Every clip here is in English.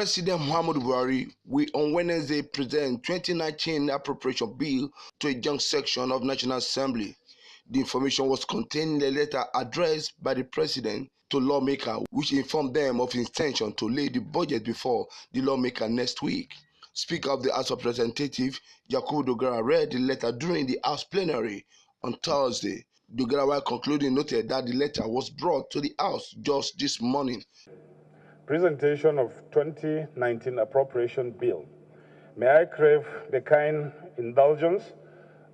President Muhammadu Buhari will on Wednesday present 2019 appropriation bill to a joint section of National Assembly. The information was contained in a letter addressed by the President to lawmakers, which informed them of his intention to lay the budget before the lawmaker next week. Speaker of the House of Representatives, Yakubu Dogara, read the letter during the House plenary on Thursday. Dogara, while concluding, noted that the letter was brought to the House just this morning. Presentation of 2019 appropriation bill. May I crave the kind indulgence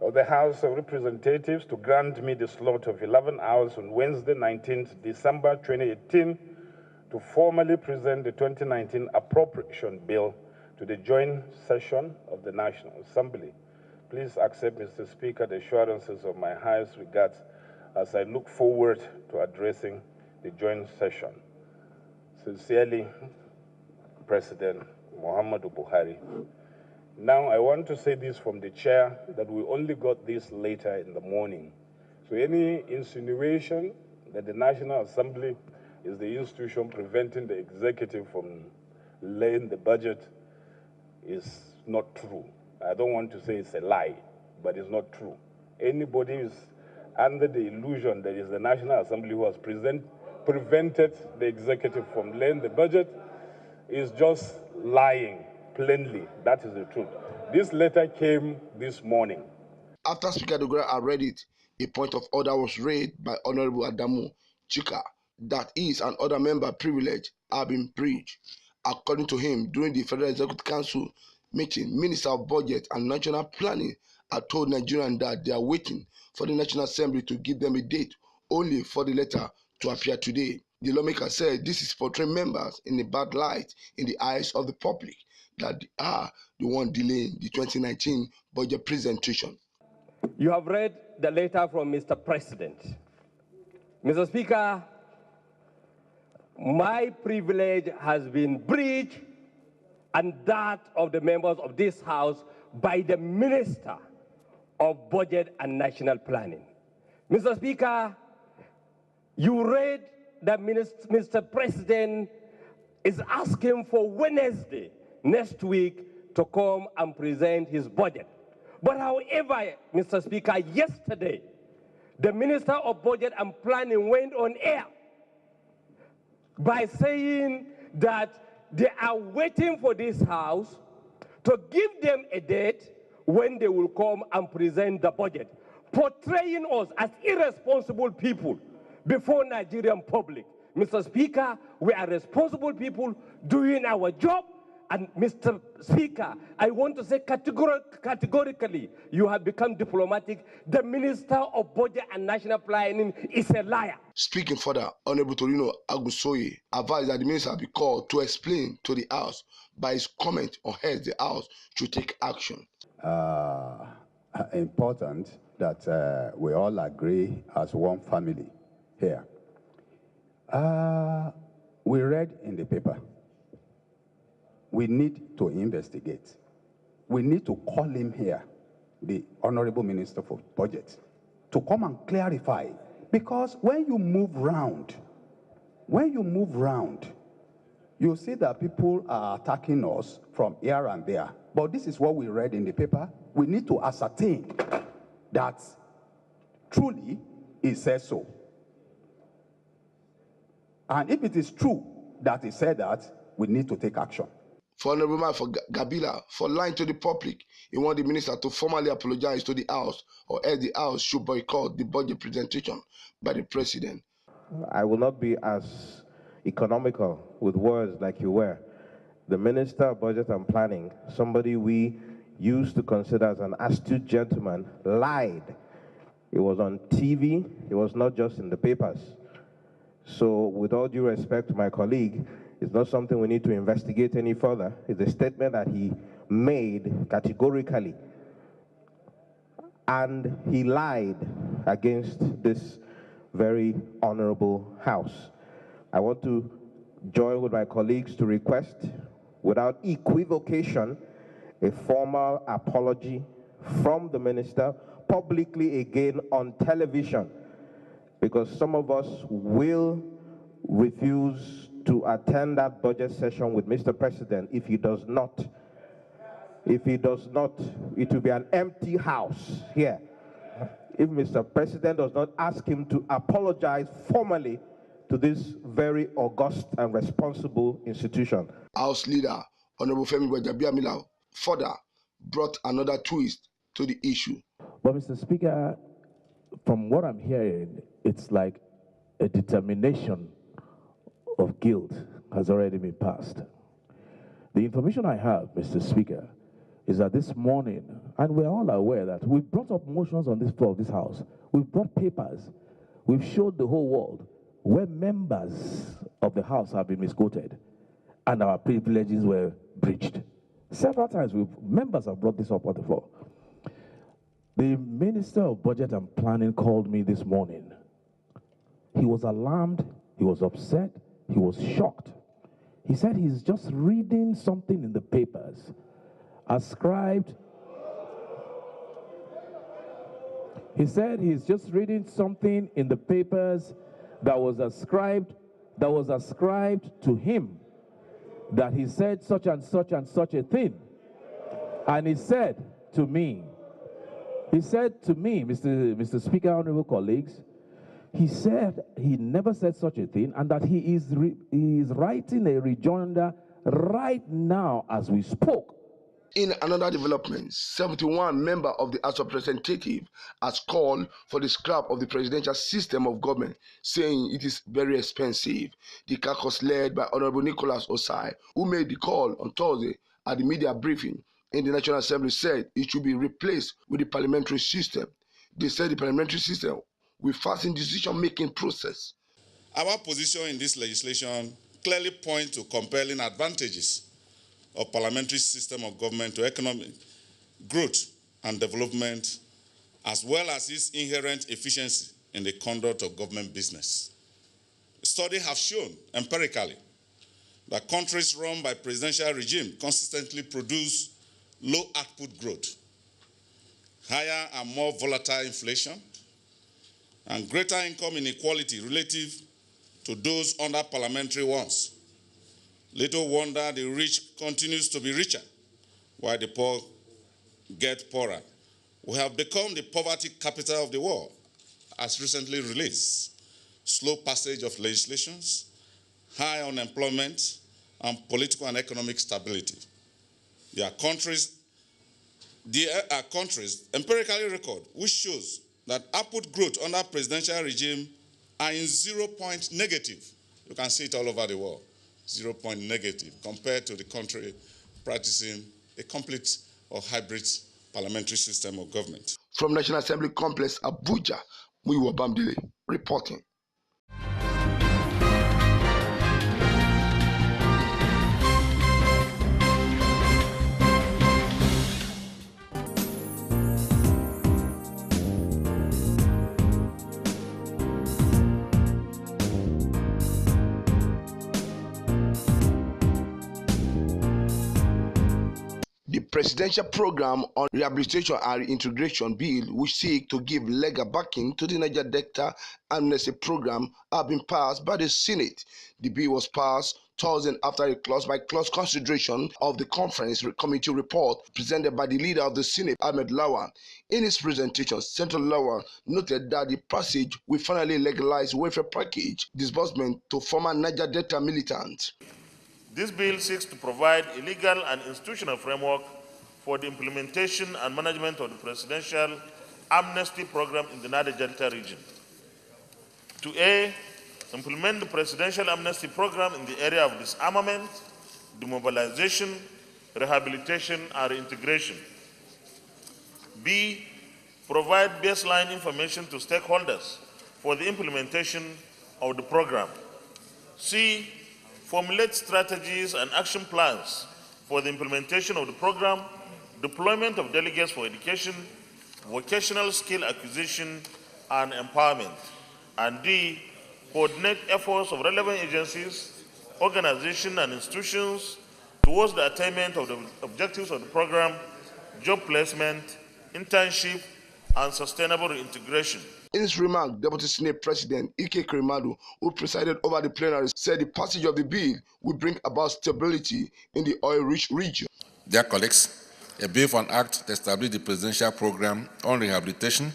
of the House of Representatives to grant me the slot of 11 hours on Wednesday, 19th December 2018 to formally present the 2019 appropriation bill to the joint session of the National Assembly. Please accept, Mr. Speaker, the assurances of my highest regards as I look forward to addressing the joint session. Sincerely, President Muhammadu Buhari. Now, I want to say this from the chair that we only got this later in the morning. So any insinuation that the National Assembly is the institution preventing the executive from laying the budget is not true. I don't want to say it's a lie, but it's not true. Anybody is under the illusion that it's the National Assembly who has prevented the executive from laying the budget is just lying, plainly. That is the truth. This letter came this morning. After Speaker Dogara had read it, a point of order was raised by Honorable Adamu Chika that his and other member privilege have been breached. According to him, during the Federal Executive Council meeting, Minister of Budget and National Planning had told Nigerians that they are waiting for the National Assembly to give them a date, only for the letter to appear today. The lawmaker said this is portraying members in a bad light in the eyes of the public, that they are the one delaying the 2019 budget presentation. You have read the letter from Mr. President. Mr. Speaker, my privilege has been breached and that of the members of this House by the Minister of Budget and National Planning. Mr. Speaker, you read that Mr. President is asking for Wednesday next week to come and present his budget. But however, Mr. Speaker, yesterday, the Minister of Budget and Planning went on air by saying that they are waiting for this House to give them a date when they will come and present the budget, portraying us as irresponsible people before Nigerian public. Mr. Speaker, we are responsible people doing our job. And Mr. Speaker, I want to say categorically, you have become diplomatic. The Minister of Budget and National Planning is a liar. Speaking further, Honorable Torino Agusoye advised that the minister be called to explain to the House by his comment on how the House should take action. Important that we all agree as one family here. We read in the paper. We need to investigate. We need to call him here, the Honorable Minister for Budget, to come and clarify. Because when you move round, you see that people are attacking us from here and there. But this is what we read in the paper. We need to ascertain that truly he says so. And if it is true that he said that, we need to take action. For Honorable Man for Gabila, for lying to the public, he wanted the minister to formally apologize to the House, or else the House should boycott the budget presentation by the President. I will not be as economical with words like you were. The Minister of Budget and Planning, somebody we used to consider as an astute gentleman, lied. It was on TV, it was not just in the papers. So with all due respect to my colleague, it's not something we need to investigate any further. It's a statement that he made categorically. And he lied against this very honorable House. I want to join with my colleagues to request, without equivocation, a formal apology from the minister publicly again on television, because some of us will refuse to attend that budget session with Mr. President. If he does not, it will be an empty house here. If Mr. President does not ask him to apologize formally to this very august and responsible institution. House Leader Honorable Femi Gbajabiamila further brought another twist to the issue. But Mr. Speaker, from what I'm hearing, it's like a determination of guilt has already been passed. The information I have, Mr. Speaker, is that this morning, and we're all aware that we've brought up motions on this floor of this House, we've brought papers, we've showed the whole world where members of the House have been misquoted and our privileges were breached. Several times, members have brought this up on the floor. The Minister of Budget and Planning called me this morning. He was alarmed, he was upset, he was shocked. He said he's just reading something in the papers ascribed. He said he's just reading something in the papers that was ascribed to him, that he said such and such and such a thing. And he said to me, Mr. Speaker, honorable colleagues, he said he never said such a thing, and that he is writing a rejoinder right now as we spoke. In another development, 71 members of the House of Representatives has called for the scrap of the presidential system of government, saying it is very expensive. The caucus led by Honorable Nicholas Osai, who made the call on Thursday at the media briefing in the National Assembly, said it should be replaced with the parliamentary system. They said the parliamentary system will fasten decision-making process. Our position in this legislation clearly points to compelling advantages of parliamentary system of government to economic growth and development, as well as its inherent efficiency in the conduct of government business. Studies have shown empirically that countries run by presidential regime consistently produce low output growth, higher and more volatile inflation, and greater income inequality relative to those under parliamentary ones. Little wonder the rich continues to be richer, while the poor get poorer. We have become the poverty capital of the world, as recently released. Slow passage of legislations, high unemployment, and political and economic stability. There are countries empirically record, which shows that output growth under presidential regime are in 0 point negative. You can see it all over the world. 0 point negative compared to the country practicing a complete or hybrid parliamentary system of government. From National Assembly Complex, Abuja, Muyiwa Bamdele reporting. The Presidential Program on Rehabilitation and Reintegration Bill, which seeks to give legal backing to the Niger Delta Amnesty Program, have been passed by the Senate. The bill was passed Thursday after a clause-by-clause consideration of the conference committee report presented by the leader of the Senate, Ahmed Lawan. In his presentation, Senator Lawan noted that the passage will finally legalize welfare package disbursement to former Niger Delta militants. This bill seeks to provide a legal and institutional framework for the implementation and management of the Presidential Amnesty Program in the Niger Delta region. To A, implement the Presidential Amnesty Program in the area of disarmament, demobilization, rehabilitation, and reintegration. B, provide baseline information to stakeholders for the implementation of the program. C, formulate strategies and action plans for the implementation of the program, deployment of delegates for education, vocational skill acquisition and empowerment. And D, coordinate efforts of relevant agencies, organizations, and institutions towards the attainment of the objectives of the program, job placement, internship, and sustainable reintegration. In his remark, Deputy Senate President Ike Kremadu, who presided over the plenary, said the passage of the bill will bring about stability in the oil-rich region. Dear colleagues, a bill for an act to establish the presidential program on rehabilitation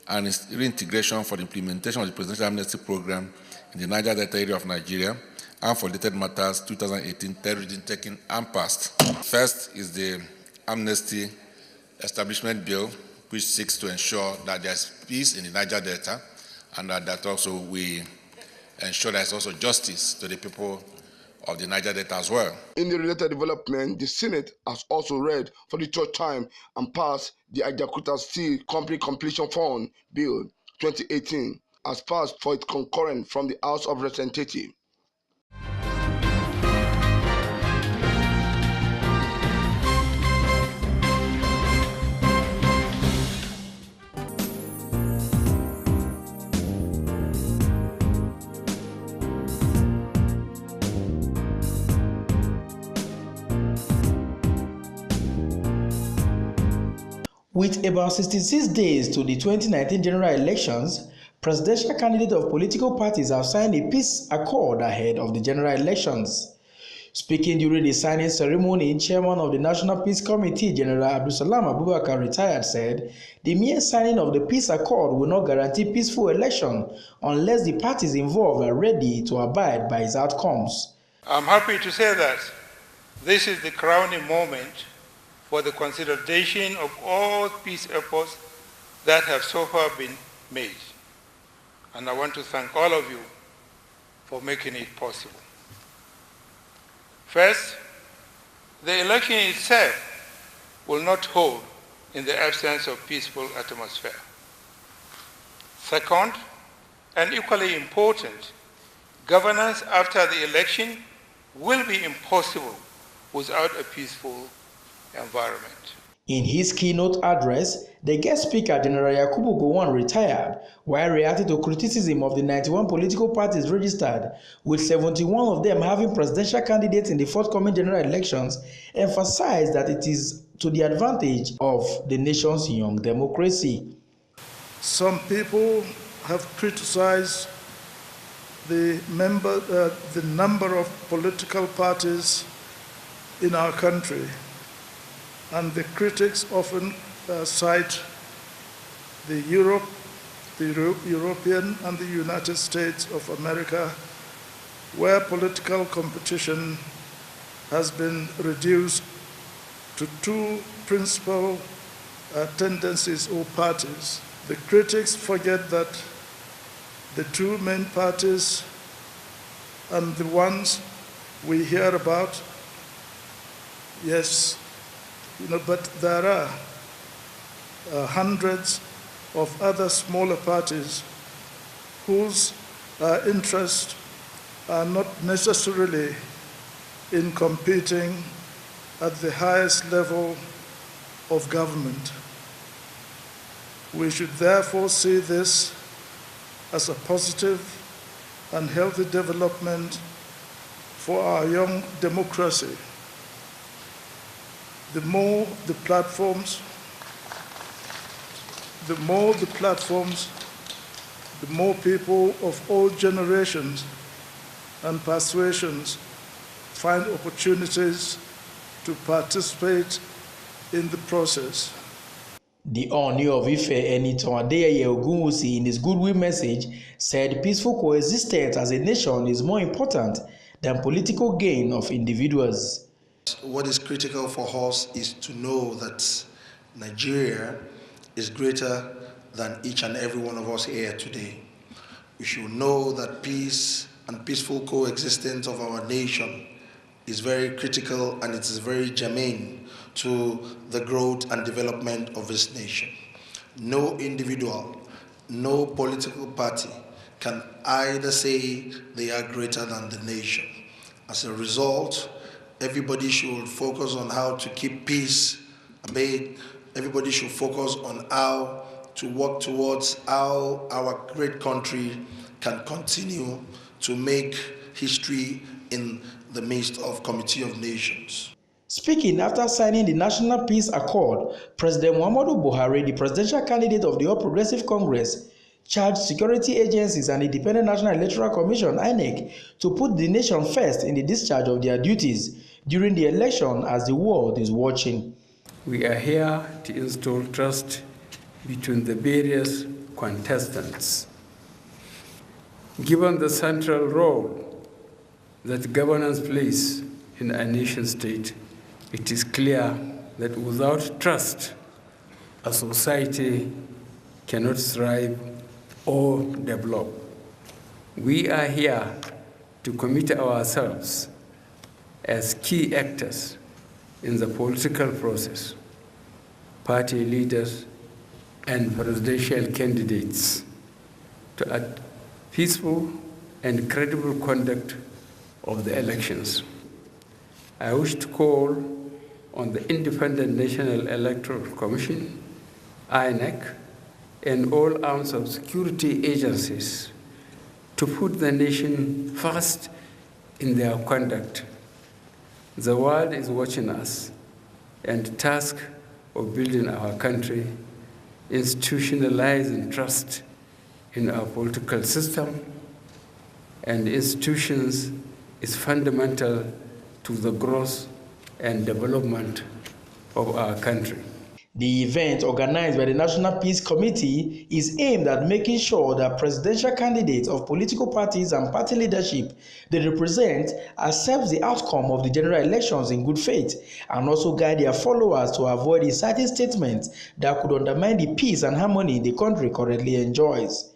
and its reintegration for the implementation of the presidential amnesty program in the Niger Delta area of Nigeria and for related matters 2018 terrorism taken and passed. First is the Amnesty Establishment Bill, which seeks to ensure that there's peace in the Niger Delta and that also we ensure there's also justice to the people of the Niger Delta as well. In the related development, the Senate has also read for the third time and passed the Ajakuta Steel Company Completion Fund Bill 2018 as passed for its concurrent from the House of Representatives. With about 66 days to the 2019 general elections, presidential candidates of political parties have signed a peace accord ahead of the general elections. Speaking during the signing ceremony, Chairman of the National Peace Committee, General Abdulsalam Abubakar, retired, said the mere signing of the peace accord will not guarantee peaceful election unless the parties involved are ready to abide by its outcomes. I'm happy to say that this is the crowning moment for the consolidation of all peace efforts that have so far been made. And I want to thank all of you for making it possible. First, the election itself will not hold in the absence of peaceful atmosphere. Second, and equally important, governance after the election will be impossible without a peaceful environment. In his keynote address, the guest speaker, General Yakubu Gowon, retired while reacting to criticism of the 91 political parties registered, with 71 of them having presidential candidates in the forthcoming general elections, emphasized that it is to the advantage of the nation's young democracy. Some people have criticized the number of political parties in our country, and the critics often cite the European and the United States of America, where political competition has been reduced to two principal tendencies or parties. The critics forget that the two main parties and the ones we hear about, yes, but there are hundreds of other smaller parties whose interests are not necessarily in competing at the highest level of government. We should therefore see this as a positive and healthy development for our young democracy. The more the platforms, the more people of all generations and persuasions find opportunities to participate in the process. The Oni of Ife, Enitan Adeyeye Ogunwusi, in his goodwill message, said peaceful coexistence as a nation is more important than political gain of individuals. What is critical for us is to know that Nigeria is greater than each and every one of us here today. We should know that peace and peaceful coexistence of our nation is very critical, and it is very germane to the growth and development of this nation. No individual, no political party can either say they are greater than the nation. As a result, everybody should focus on how to keep peace. Everybody should focus on how to work towards how our great country can continue to make history in the midst of Committee of Nations. Speaking after signing the National Peace Accord, President Muhammadu Buhari, the presidential candidate of the All Progressive Congress, charged security agencies and the Independent National Electoral Commission (INEC) to put the nation first in the discharge of their duties during the election as the world is watching. We are here to install trust between the various contestants. Given the central role that governance plays in a nation state, it is clear that without trust, a society cannot thrive or develop. We are here to commit ourselves as key actors in the political process, party leaders and presidential candidates, to a peaceful and credible conduct of the elections. I wish to call on the Independent National Electoral Commission, INEC, and all arms of security agencies to put the nation first in their conduct. The world is watching us, and the task of building our country, institutionalizing trust in our political system and institutions is fundamental to the growth and development of our country. The event, organized by the National Peace Committee, is aimed at making sure that presidential candidates of political parties and party leadership they represent accept the outcome of the general elections in good faith and also guide their followers to avoid inciting statements that could undermine the peace and harmony the country currently enjoys.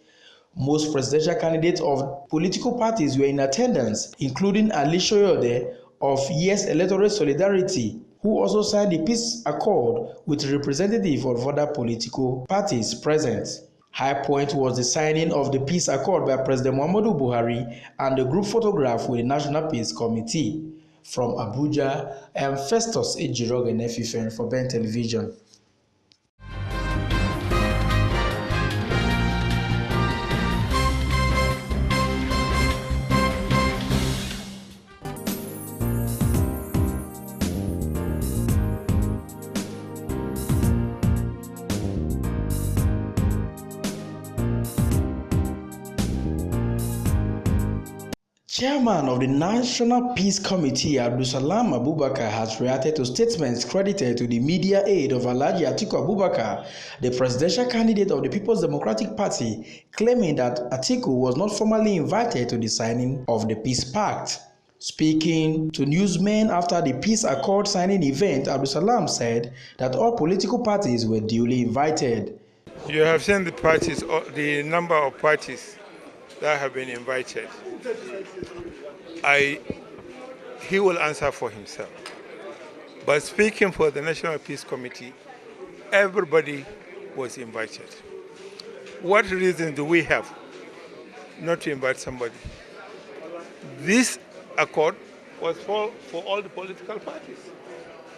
Most presidential candidates of political parties were in attendance, including Ali Soyode of Yes Electorate Solidarity, who also signed the peace accord with representatives of other political parties present. High point was the signing of the peace accord by President Muhammadu Buhari and the group photograph with the National Peace Committee. From Abuja, I am Festus Ejiroge Nefifen for Ben Television. Chairman of the National Peace Committee, Abdulsalam Abubakar, has reacted to statements credited to the media aide of Alhaji Atiku Abubakar, the presidential candidate of the People's Democratic Party, claiming that Atiku was not formally invited to the signing of the Peace Pact. Speaking to newsmen after the Peace Accord signing event, Abdulsalam said that all political parties were duly invited. You have seen the parties, the number of parties that have been invited. He will answer for himself. But speaking for the National Peace Committee, everybody was invited. What reason do we have not to invite somebody? This accord was for all the political parties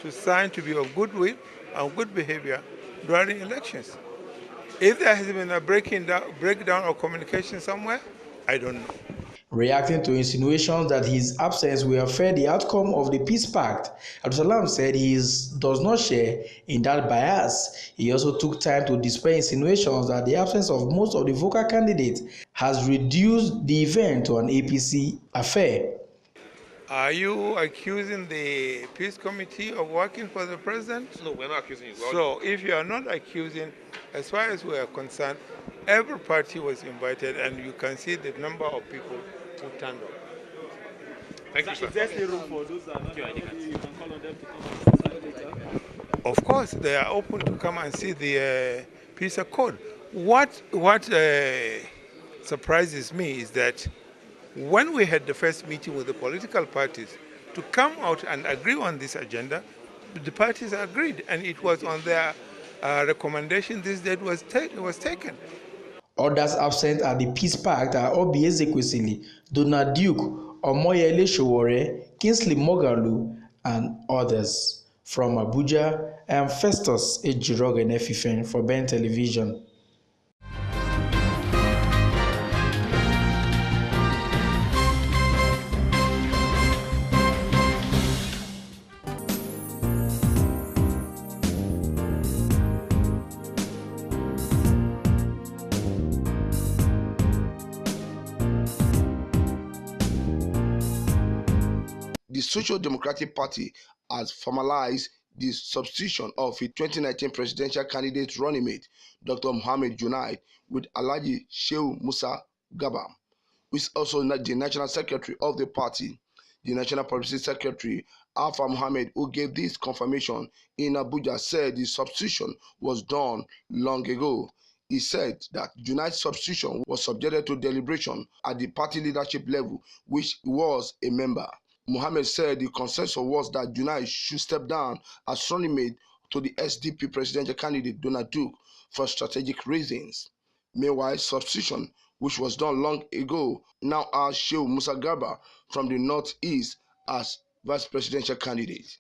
to sign, to be of goodwill and good behavior during elections. If there has been a breakdown of communication somewhere, I don't know. Reacting to insinuations that his absence will affect the outcome of the Peace Pact, Abdulsalam said he does not share in that bias. He also took time to dispel insinuations that the absence of most of the vocal candidates has reduced the event to an APC affair. Are you accusing the Peace Committee of working for the president? No, we're not accusing you. So if you are not accusing, as far as we are concerned, every party was invited, and you can see the number of people who turned up. Thank you, sir. Is there still room for those that are not ready? You can call on them to come and later? Of course, they are open to come and see the Peace Accord. What surprises me is that when we had the first meeting with the political parties to come out and agree on this agenda, the parties agreed, and it was on their recommendation this date was taken. Others absent at the Peace Pact are Obi Ezekwesili, Donald Duke, Omoyele Sowore, Kingsley Moghalu, and others. From Abuja, I am Festus Ejiroge Nefifen for Ben Television. Social Democratic Party has formalized the substitution of its 2019 presidential candidate running mate, Dr. Mohammed Junaid, with Alhaji Shehu Musa Garba, who is also the National Secretary of the party. The National Publicity Secretary, Alpha Mohammed, who gave this confirmation in Abuja, said the substitution was done long ago. He said that Junaid's substitution was subjected to deliberation at the party leadership level, which he was a member. Mohammed said the consensus was that Junaid should step down as running mate to the SDP presidential candidate Donald Duke for strategic reasons. Meanwhile, substitution, which was done long ago, now has Shehu Musa Garba from the Northeast as vice presidential candidate.